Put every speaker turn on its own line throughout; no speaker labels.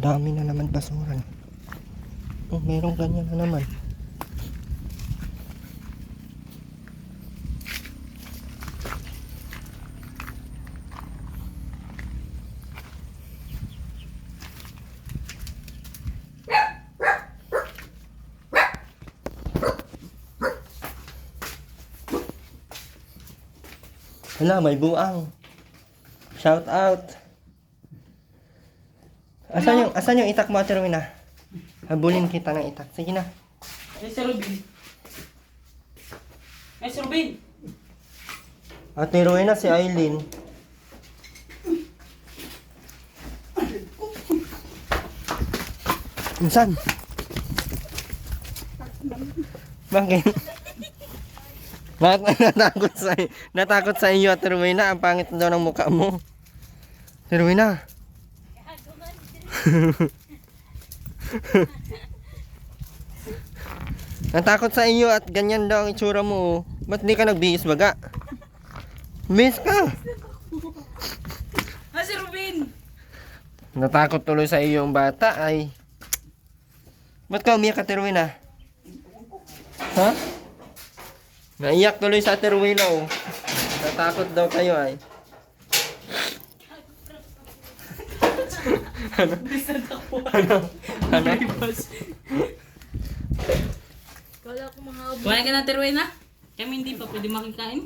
Dami na naman basuran. Oh, merong ganyan na naman. Hala, may buang. Shout out. Asan yung itak mo, Ate Rowena? Habulin kita ng itak. Sige na.
Ay, si Robin. Ay, si Robin.
Ate Rowena, si Aileen. Insan? Bakit? Bakit natakot sa iyo, Ate Rowena? Ang pangit daw ng mukha mo. Ate Rowena. Natakot sa iyo at ganyan daw ang itsura mo. Ba't di ka nagbihis baga? Bihis ka.
Ay, si Robin.
Natakot tuloy sa iyo yung bata ay. Ba't ka umiyak, Ate Rowena? Ha? Naiyak tuloy sa Ate Rowena, oh. Natakot daw kayo ay. Ano? Ano?
Kala ko mahaba. Kumain ka na, Terwena? Kami hindi pa pwede makikain.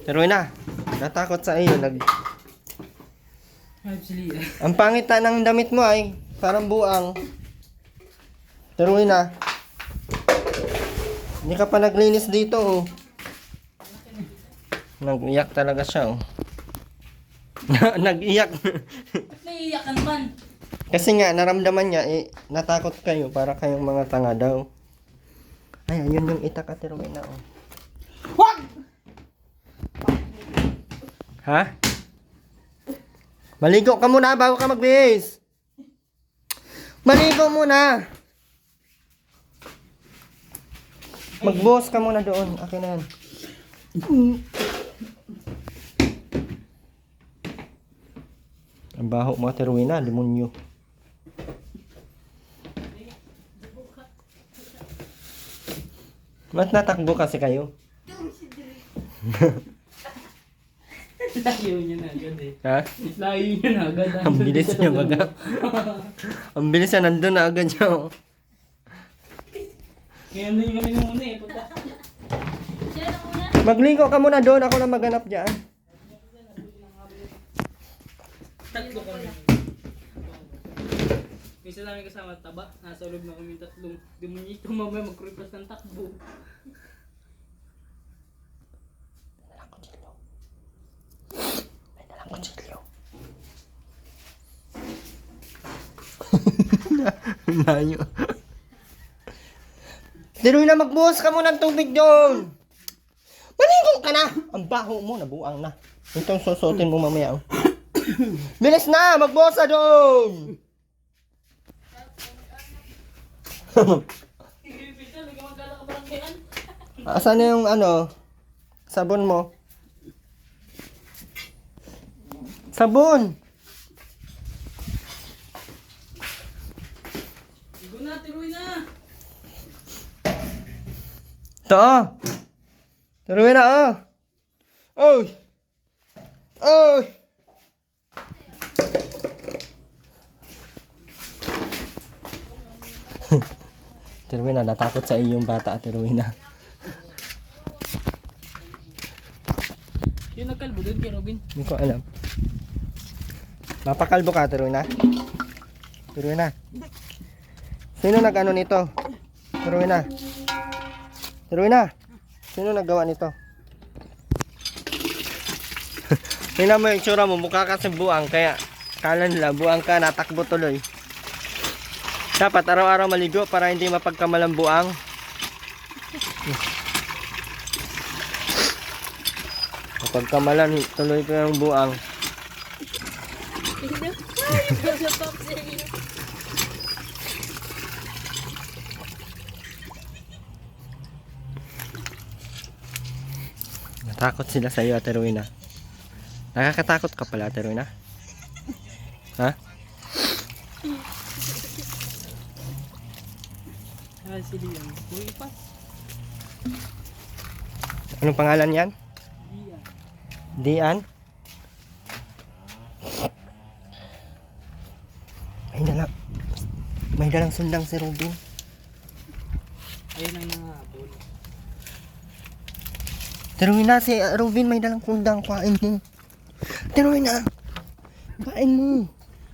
Ate Rowena, natakot sa iyo. Ang pangit ng damit mo ay parang buang. Ate Rowena, hindi ka pa naglinis dito, oh. Nag-iyak talaga siya, oh. Nag-iyak.
Ba't naiiyakan man?
Kasi nga, naramdaman niya, natakot kayo para kayong mga tanga daw. Ay, ayun yung itak, Ate Rowena, oh.
Wag!
Ha? Maligo ka muna bago ka magbihis. Maligo muna. Magbuhos ka muna doon. Akin na yan. Ang baho mo, Ate Rowena, limonyo. Ba't natakbo kasi kayo?
Layo niya na agad eh.
Ha?
Layo niya na agad.
Ang bilis niya baga. Ang bilis na nandun na agad siya, oh.
Ngayon din kami nung una eh. Puta.
Magligo ka muna doon. Ako na maghanap dyan.
Tatlo kami. Minsan namin kasama taba. Nasa loob na kami tatlong. Demonito mamaya mag-repress ng takbo.
May dalang kutsilyo. Layo. Diroy na, magbuhos ka muna ng tubig doon. Maligo ka na. Ang baho mo, nabuang na. Ito ang susutin mo mamaya, oh. Bilis na, magbuhos na doon. Asan na yung sabon mo? Sabon.
Ligo na, tiruin na.
Ito, oh. Turuin na, oh. Oy. Oy. Ate Rowena, natakot sa iyo yung bata, Ate Rowena.
Yung nagkalbo doon kay Robin.
Hindi ko alam. Mapakalbo ka, Ate Rowena? Ate Rowena. Sino nag-ano nito? Ate Rowena. Ate Rowena. Sino naggawa nito? Tingnan mo yung itsura mo, mukha kasi buang, kaya kala nila buang ka, natakbo tuloy. Dapat araw-araw maligo para hindi mapagkamalang buang. Mapagkamalan tuloy ko yung buang. Natakot sila sa iyo, Ate Rowena. Nakakatakot ka pala, Ate Rowena. Ha?
Si Liam. Uy, pas.
Anong pangalan yan?
Liam.
Dian? May dalang sundang si Robin.
Ayun ang nangahabol.
Tiruin na si Robin, may dalang sundang. Kain mo. Tiruin na. Kain mo.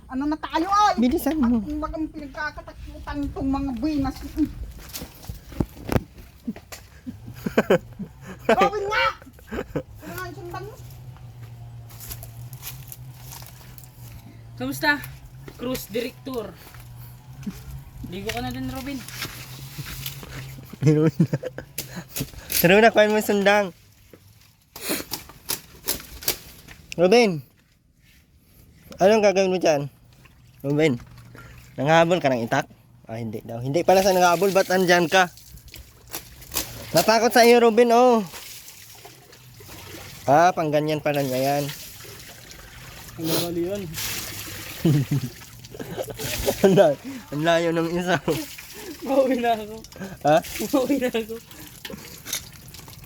Ano na tayo ay?
Bilisan mo.
Ang magang pinagkakatakutan itong mga binas. Gawin nga! Ano nga ang sundan mo?
Kamusta? Cruise Director. Ligo ka na din, Robin.
Tiruin na. Tiruin na, kain mo yung sundang. Robin. Anong gagawin mo dyan? Robin. Nanghabol ka ng itak? Ah, hindi daw. Hindi pala sa nanghabol. Ba't andyan ka? Natakot sa iyo, Robin, oh. Ah, pang ganyan pala niya yan.
Ang nabali yun.
Ang layo ng isa.
Mauwi na ako.
Ha?
Mauwi na ako.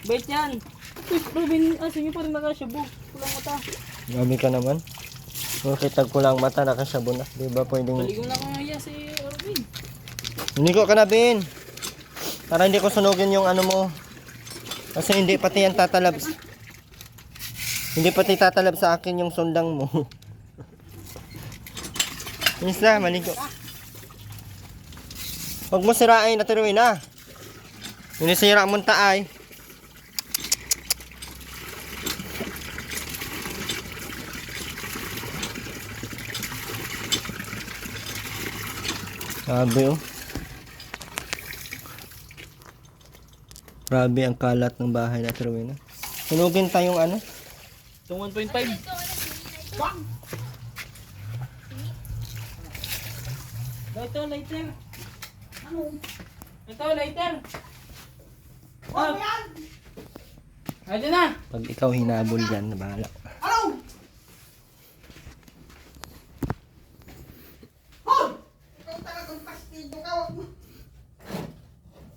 Bait yan. Uy, Robin, sige pa rin nakasabog. Kulang mata.
Gabi ka naman. Bakit tagkulang mata, nakasyabo na. Di ba pwedeng...
Paligong na ako nga si Robin.
Hindi ko ka na, Bin. Para hindi ko sunugin yung ano mo. Kasi hindi pati yan tatalab. Hindi pati tatalab sa akin yung sundang mo. Minis na, maligo. Huwag mo sirain na tiruin na. Hindi sira mong taay. Grabe oh. Grabe ang kalat ng bahay na tiruin na. Sunugin tayong ano?
Itong 1.5. Ito, lighter.
Ano?
Ito, lighter.
Huwag mo yan!
Ito na.
Pag ikaw hinabol dyan, nabahala.
Ano? Hoy! Ikaw talagang pastigo ka. Huwag mo.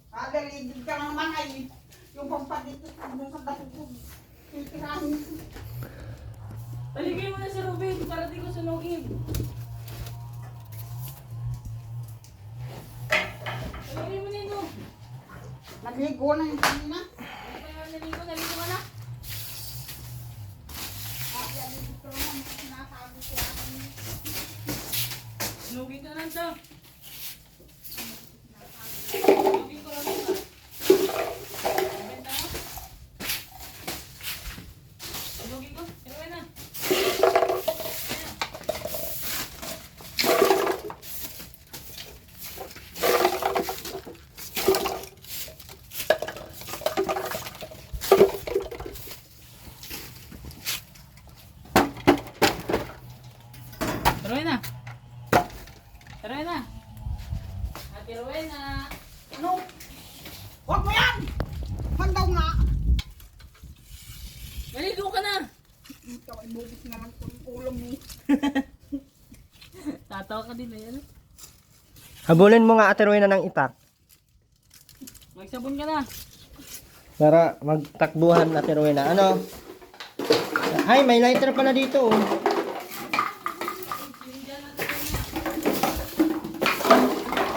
Kagaligid ka na naman ay yung pampaditik mo sa dasugod. Titirahin mo.
Paligay mo na si Robin para di ko sunugin. Paligay mo nito.
Naligo na yung kanina.
Naligo ka na.
Kaya dito naman sinasabi ko akin.
Sunugin ka na ito. Sunugin ko lang ito. Benta mo. Sunugin ko. Inuwi na. Rowena. Rowena. Ate Rowena.
Ano? Huwag mo yan! Handaw nga!
Maligo ka na.
Ikaw ay bubis naman ko yung ulo mo.
Tatawa ka din na yan.
Habulin mo nga Ate Rowena ng itak.
Magsabon ka na.
Para magtakbuhan Ate Rowena. Ano? Ay, may lighter pala dito. Oh.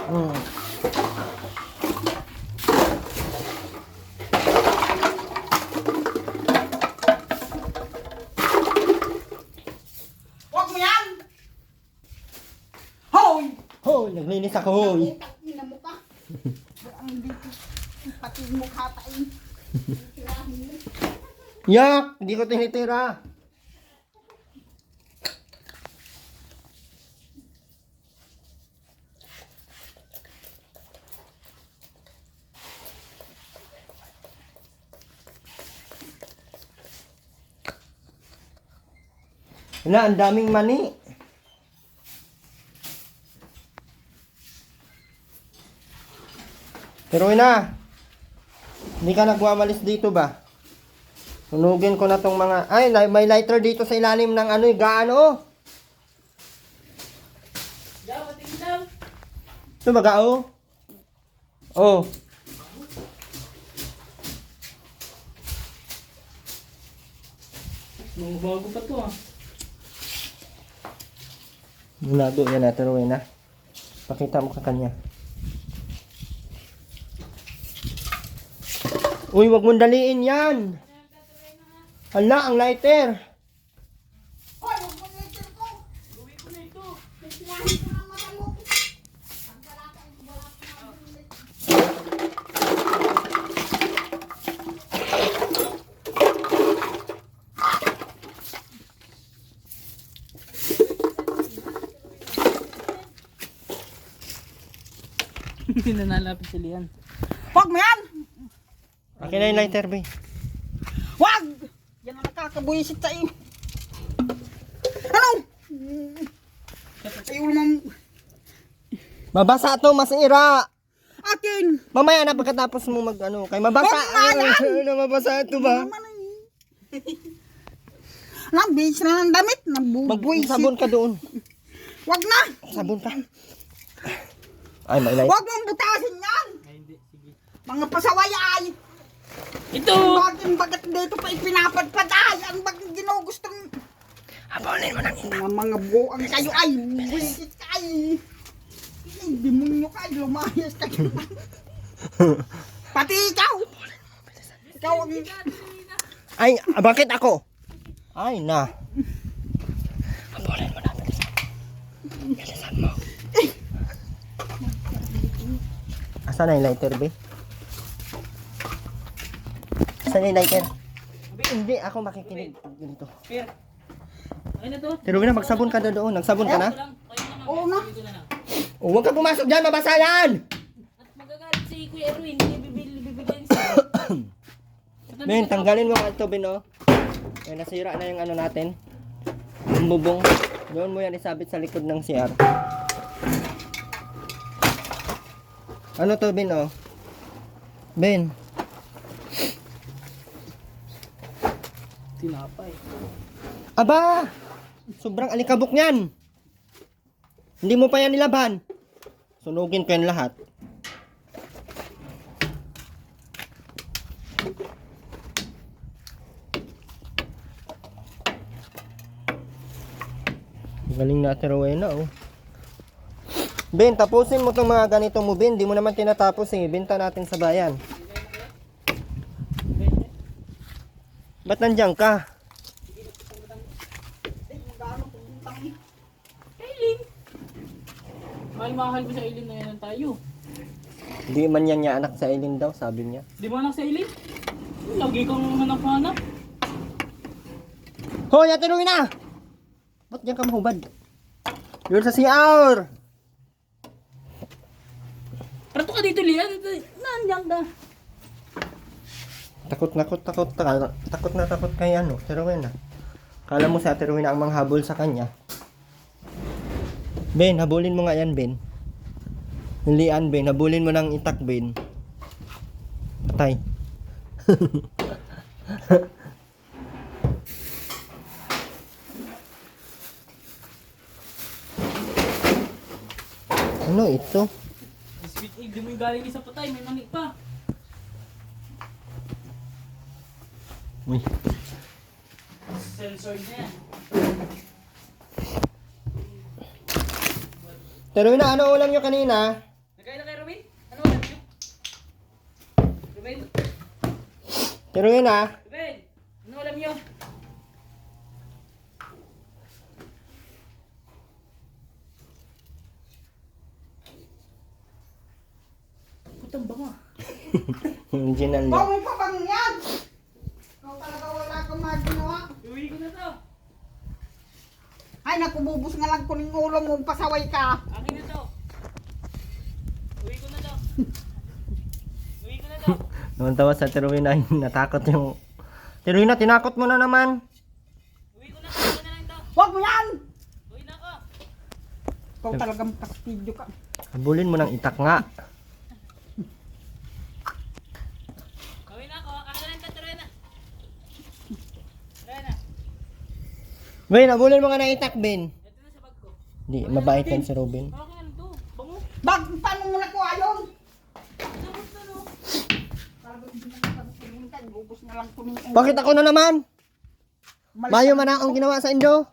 Hmm.
Huwag mo yan! Hoy!
Hoy, naglinis ako, hoy.
Ina mo ka. Ang dito. Pati mo katain. Titirahin mo.
Yak! Hindi ko tinitira. Wala, ang daming mani. Pero na, hindi ka nagwamalis dito ba? Sunugin ko na tong mga... Ay, may lighter dito sa ilalim ng ano, gaano oh. Ito baga, oh. Oh.
Bago pa to ah.
Nago yan natin, Rowena. Pakita mo ka kanya. Uy, wag mong daliin yan. Hala, ang lighter.
Hoy, huwag mo later ko.
Uwi ko na ito.
Sirahin ko ng mata mo. Ang kalata, wala ko na.
Hindi na nalapit si Lian.
Huwag mo yan!
Akin na yung lighter, be.
Huwag! Yan ang nakakabuisit sa iyo. Ano? Ayaw naman
Mabasa to, masira.
akin.
Mamaya na pagkatapos mo mag ano, kay mabasa.
Huwag nga yan!
Ano, mabasa ito ba?
Nabis na ng damit. Nabubuisit.
Magsabon ka doon.
Huwag na!
Sabon ka. Ay, may light.
Huwag mong butasin yan!
Ay, hindi. Sige.
Mga pasaway ay!
Ito!
Bakit bagat dito pa ipinapadpad ay! Ang bakit ginugustong
Habolin mo ng ina.
mga buang kayo ay! Buisit kayo! Ay, demonyo kayo! Lumayas kayo! Pati ikaw! Ikaw ang...
Ay, bakit ako? Ay, na. Habolin mo na. Bilisan mo. Asan na yung lighter, be? Asan na yung lighter? Hindi, ako makikinig dito.
Pero. Okay na to.
Pero na, magsabon ka na doon. Nagsabon ka na?
Lang. Okay na.
Oo na.
Uwi ko na lang.
Oh, huwag ka pumasok dyan, mabasa yan!
At magagalit si Kuya Erwin. Hindi bibigyan siya.
Ben, tanggalin mo ang ito, Ben, oh. Ay, nasira na yung ano natin. Yung bubong. Doon mo yan isabit sa likod ng CR. Ano to, Ben, oh? Ben.
Tinapay.
Aba! Sobrang alikabok niyan. Hindi mo pa yan nilaban. Sunugin ko yan lahat. Galing natin, Rowena, oh. Ben, tapusin mo itong mga ganito mo, Ben. Di mo naman tinatapos, eh. Benta natin sa bayan. Ba't nandiyan ka?
Eileen! Mahal-mahal ko sa Eileen na yan tayo.
Hindi man yan niya anak sa Eileen daw, sabi niya.
Di ba anak sa Eileen? Lagi kang hanap-hanap.
Hoy, Ate Rowena! Ba't diyan ka mahubad? Yun sa CR!
Rato ka dito, Lian. Nandiyan ka.
Takot na takot kay ano, Ate Rowena. Kala mo si Ate Rowena ang manghabol sa kanya. Ben, habulin mo nga yan, Ben. Hilian, Ben. Habulin mo ng itak, Ben. Patay. Ano ito?
Sweet egg, di mo yung galing sa patay. May mani pa.
Uy.
Sensor niya.
Ate Rowena, ano ulam nyo kanina?
Nagkain na kay Robin? Ano ulam niyo? Robin?
Ate Rowena?
Robin? Ano ulam niyo? Putang banga.
Original
Huwag
niya.
mo pa bang yan! Ikaw talaga wala kang maginawa.
Uwi ko na to.
Ay, nakububos nga lang ko ng ulo mo, pasaway ka.
Akin na to. Uwi ko na to. Uwi ko na to.
Naman tawa sa Ate Rowena, natakot yung... Ate Rowena, tinakot mo na naman.
Uwi ko na to. Uwi na lang to.
Huwag mo yan!
Uwi na ako.
Ikaw talagang pastidyo ka.
Habulin mo ng itak nga.
Uwi na ako. Akin na lang to. Tuloy na. Tuloy na.
Ben, habulin mo nga ng itak, Ben.
Ito na sa bag ko.
Di, mabait yan si Robin.
Akin na lang to. Bango.
Paano mo nakuha yun? Ubus na lang kunin.
Bakit ako na naman? Mayo man akong ginawa sa Indo.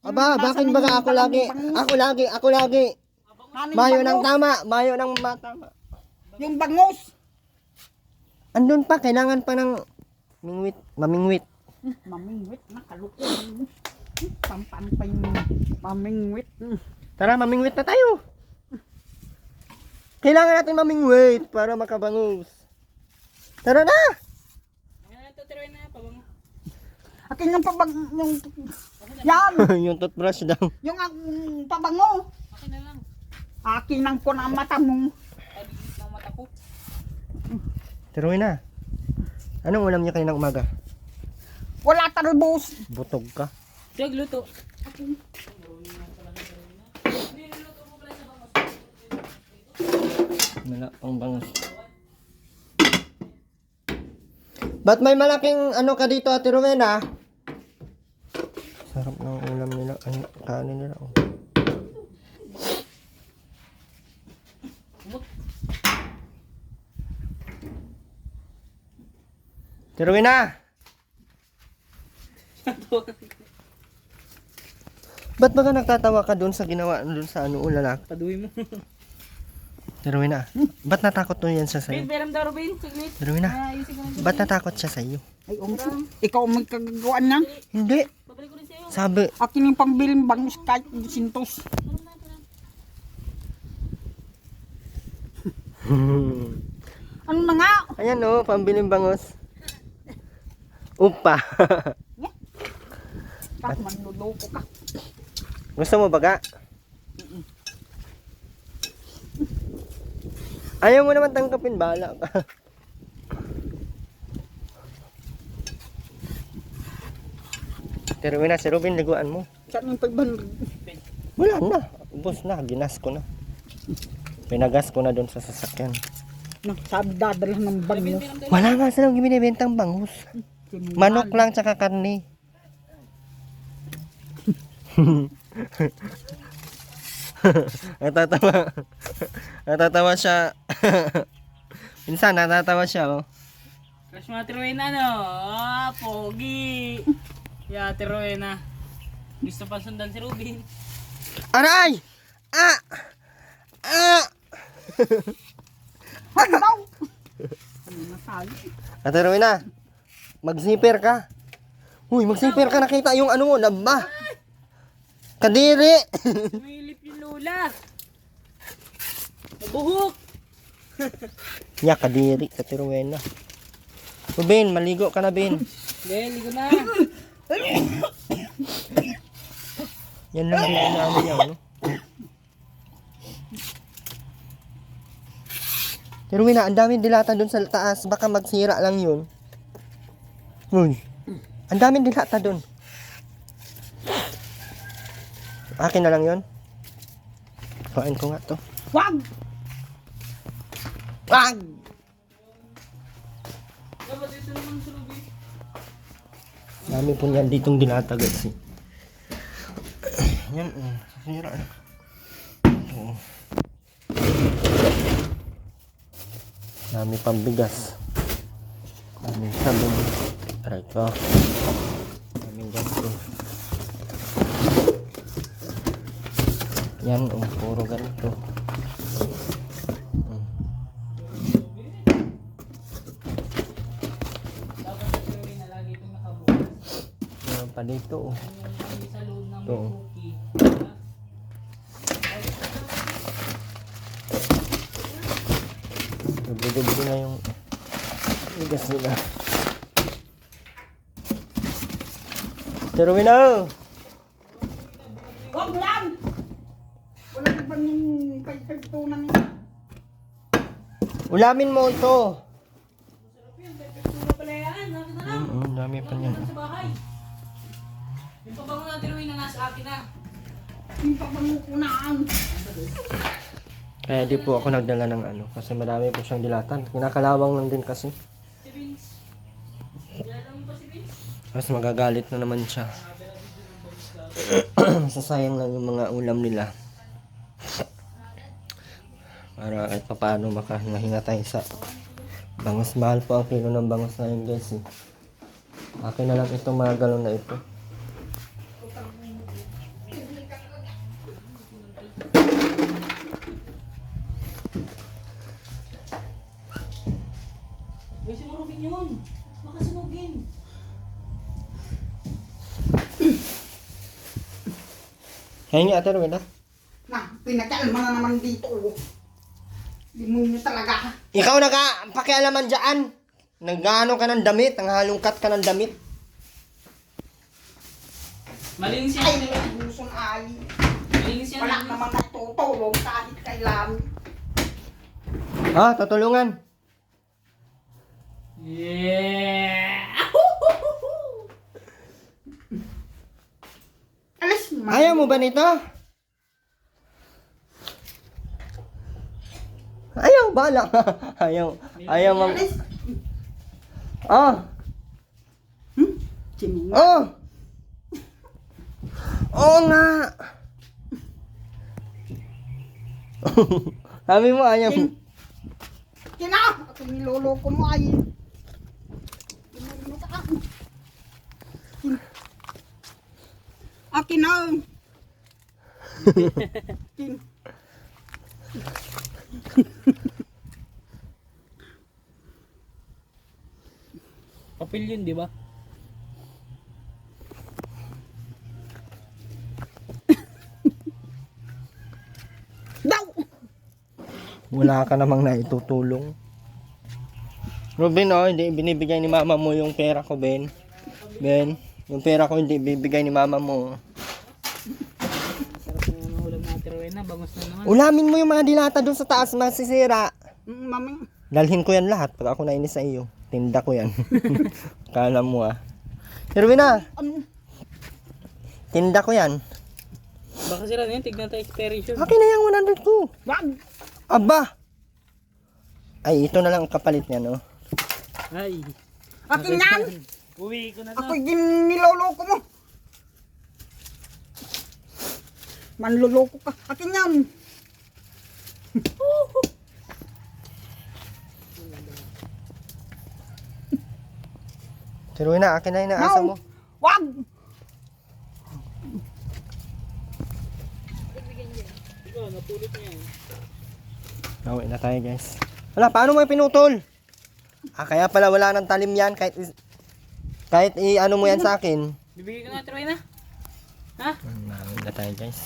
Aba, bakit baga ako lagi? Ako lagi. Mayo ng tama, mayo ng matama.
Yung bangus.
Andun pa, kailangan pa ng mamingwit.
Mamingwit na kalukon. Pampampay mamingwit.
Tara, mamingwit na tayo. Kailangan natin mamingwit para makabangus. Tara na!
Ayan, tuturuin na, pabango.
Akin yung yung yan,
Yung toothbrush daw.
yung pabango.
Akin na lang.
Akin ang ko na mata mo.
Pagigit ng mata ko.
Tiruin na. Anong ulam niya kaninang umaga?
Wala talbos.
Butog ka.
Jog, luto.
Wala pang bangus. Ba't may malaking ano ka dito, Ate Rowena? Sarap ng ulam nila. Ay, kanin nila. Oh. Ate Rowena! Ba't ba ka nagtatawa ka doon sa ginawa doon sa ano ulalak?
Paduwi mo.
Ate Rowena, ba't natakot to yan siya
Bin,
sa'yo?
beram daw, Robin. Saglit.
Ate Rowena,
Ayusin ko lang.
ba't natakot siya sa'yo?
Ay, ikaw ang may kagagawan na.
Hindi.
Babalik ko rin sa'yo.
Sabi,
Akin yung pambiling bangus kahit 200. Ano na nga?
ayan o, pambiling bangus. Upa.
Kak, manluloko ka.
Gusto mo baga? Ayaw mo naman tanggapin, bahala ka. Pero na, si Robin, liguan mo.
Saan yung 500?
Wala na. Ubus na, ginas ko na. Pinagas ko na doon sa sasakyan.
Sabi dadalhan ng bangus.
Wala nga silang binibentang bangus. Manok lang tsaka karne. Natatawa. Natatawa siya. Minsan natatawa siya, oh.
Crush mo, Ate Rowena, no? Ah, pogi. Yeah, Ate Rowena. Gusto pa sundan si Robin.
Aray! Ah! Ah!
Ano daw? Ano nasali?
Ate Rowena, mag-zipper ka. Uy, mag-zipper ka, nakita yung ano mo, lamba. Kadiri!
Sumilip yung lula. Mabuhok.
Ya, kadiri, Ate Rowena. O, Ben, maligo ka na, Ben.
Hindi, ligo na.
Yan lang din na ano yan, no? Ate Rowena, ang daming dilata dun sa taas. Baka magsira lang yun. Uy, ang daming dilata dun. Akin na lang yun. Kuhain ko nga to.
Wag!
Wag!
Dapat ito naman si Robin.
Dami po niyan ditong dilata guys. Yan, sira na. Oo. Dami pang bigas. Dami sabon. Aray ko. Daming ganito. Yan, puro ganito.
Dapat si Rowena lagi itong nakabukas.
Meron pa dito.
Yung sa loob ng
Oo.
cookie.
Nabigay na yung bigas nila. Pero Rowena!
Wag lang! Wala na bang yung pagtagtunan niya?
Ulamin mo ito.
Puro pala yan. Nakita na lang.
Dami pa niyan.
Sa bahay. Yung pabango natin Rowena nasa akin na.
Yung papangukunaan.
Kaya di po ako nagdala ng ano. Kasi marami po siyang dilatan. Kinakalawang lang din kasi.
Si Vince. Kilala mo ba si Vince?
Mas magagalit na naman siya. Sasayang lang yung mga ulam nila. Para kahit paano makahinga tayo sa bangus. Mahal po ang kilo ng bangus ngayon guys eh. Akin na lang itong mga galon na ito.
Uy, sinurugin yun. Baka sinugin.
Kaya nga ate Rowena.
Na, pinakalma na naman dito. Oh. Demonyo talaga.
Ikaw pakialaman dyan. Nag-ano ka ng damit, ang halungkat ka ng damit.
Malinis
Ay,
yan.
gusto ay.
Malinis yan.
Wala naman natutulong kahit kailan.
Ah, tutulungan.
Yeah!
Alas,
Ayaw mo ba nito? Ayaw, bala. Ayaw mo.
Alas.
Oh,
Sinunga.
oh. Oo nga. Sabi mo ayaw.
Kina! Ako niloloko mo ay. Demonyo ka. Akin na. Kin.
Papel yun, di ba?
Daw!
Wala ka namang naitutulong. Ruben, oh, hindi binibigay ni mama mo yung pera ko, Ben. Ben, yung pera ko hindi bibigay ni mama mo.
Sarap na yung ulam na Ate Rowena. Bangus na naman.
Ulamin mo yung mga dilata doon sa taas, masisira.
Mami.
Dalhin ko yan lahat pag ako nainis sa iyo. Tinda ko yan. Kala mo ah. Ruben ah,
Ano?
tinda ko yan.
Baka sila na yun. Tignan tayo expiration.
Akin na yung 100 ko.
Wag!
Aba! Ay, ito na lang ang kapalit niya, no?
Ay.
Akin yan!
Uwi ko na to.
Ako yung niloloko mo. Manloloko ka. Akin yan.
Pero na, akin na yung naasa mo.
Wag!
Ikaw, napulot niya.
Nawin na tayo, guys. Wala, paano mo yung pinutol? Ah, kaya pala wala nang talim yan kahit i-ano mo yan sa akin.
Bibigay ko na Ate Rowena. Ha?
Nawin na tayo, guys.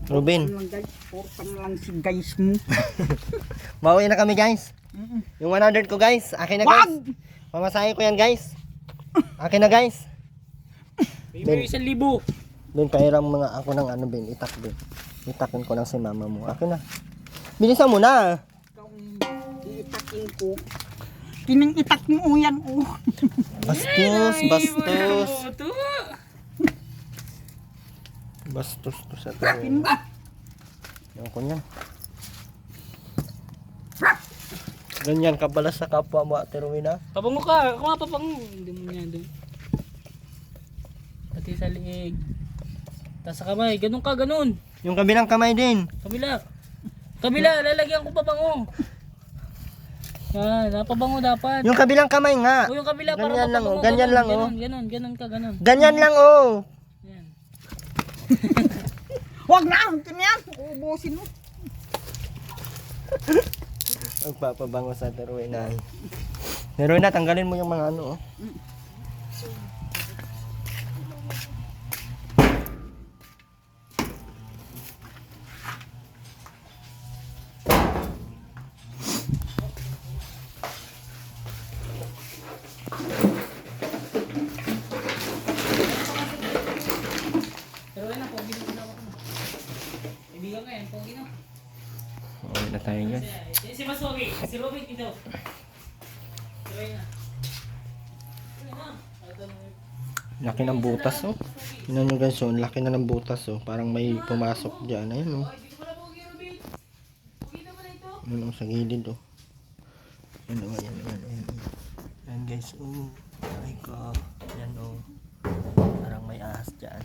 Ruben,
Ano lang guys, portan lang si guys mo.
mauwi na kami, guys. Yung 100 ko, guys. Akin na, guys.
Wag!
Pamasahe ko yan, guys. Akin na, guys.
Bibigay 1,000.
Ben, pahiram mga ako ng ano, Ben. Itak, Ben. Itakin ko lang si mama mo. Akin na. Bilisan mo na.
Ikaw iitakin ko. Kining itak mo yan oh.
Bastos, bastos.
Ito.
Bastos to sa
Akin
tayo.
ba?
Ewan ko niyan. Ganyan ka pala sa kapwa mo, Ate Rowena.
Pabango ka. Ako nga pabango. Hindi mo niya doon. Pati sa liig. Tapos sa kamay. Ganun ka, ganun.
Yung kabilang kamay din.
Kabila. Kabila. Lalagyan ko pabango. Yan. Napabango dapat.
Yung kabilang kamay nga.
O yung kabila para
Ganyan lang,
mapabango.
oh. Ganyan lang,
ganun,
oh.
Ganun. Ganun ka, ganun.
Ganyan lang, oh.
Yan.
Wag na! Akin yan! Uubusin mo.
Magpapabango sa Ate Rowena. Ate Rowena, tanggalin mo yung mga ano, oh.
Pero wala na, pogi na ako. Ibigan ko yan, pogi na.
Uwi na tayo, guys.
Si Mas Pogi, si Robin dito. Pero na.
Laki ng butas, oh. Tingnan nyo, guys, oh. Laki na ng butas, oh. Parang may pumasok dyan. Ayan, oh. Ayan, oh, sa gilid, oh. Ayan, oh, ayan, ayan, ayan. Ayan, guys, oh. Ay ko. Ayan, oh. Parang may ahas dyan.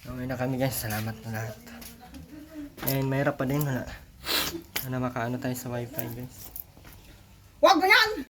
Uwi na kami, guys. Salamat na lahat. And mahirap pa din, wala. Sana makaano tayo sa wifi guys.
Wag mo yan!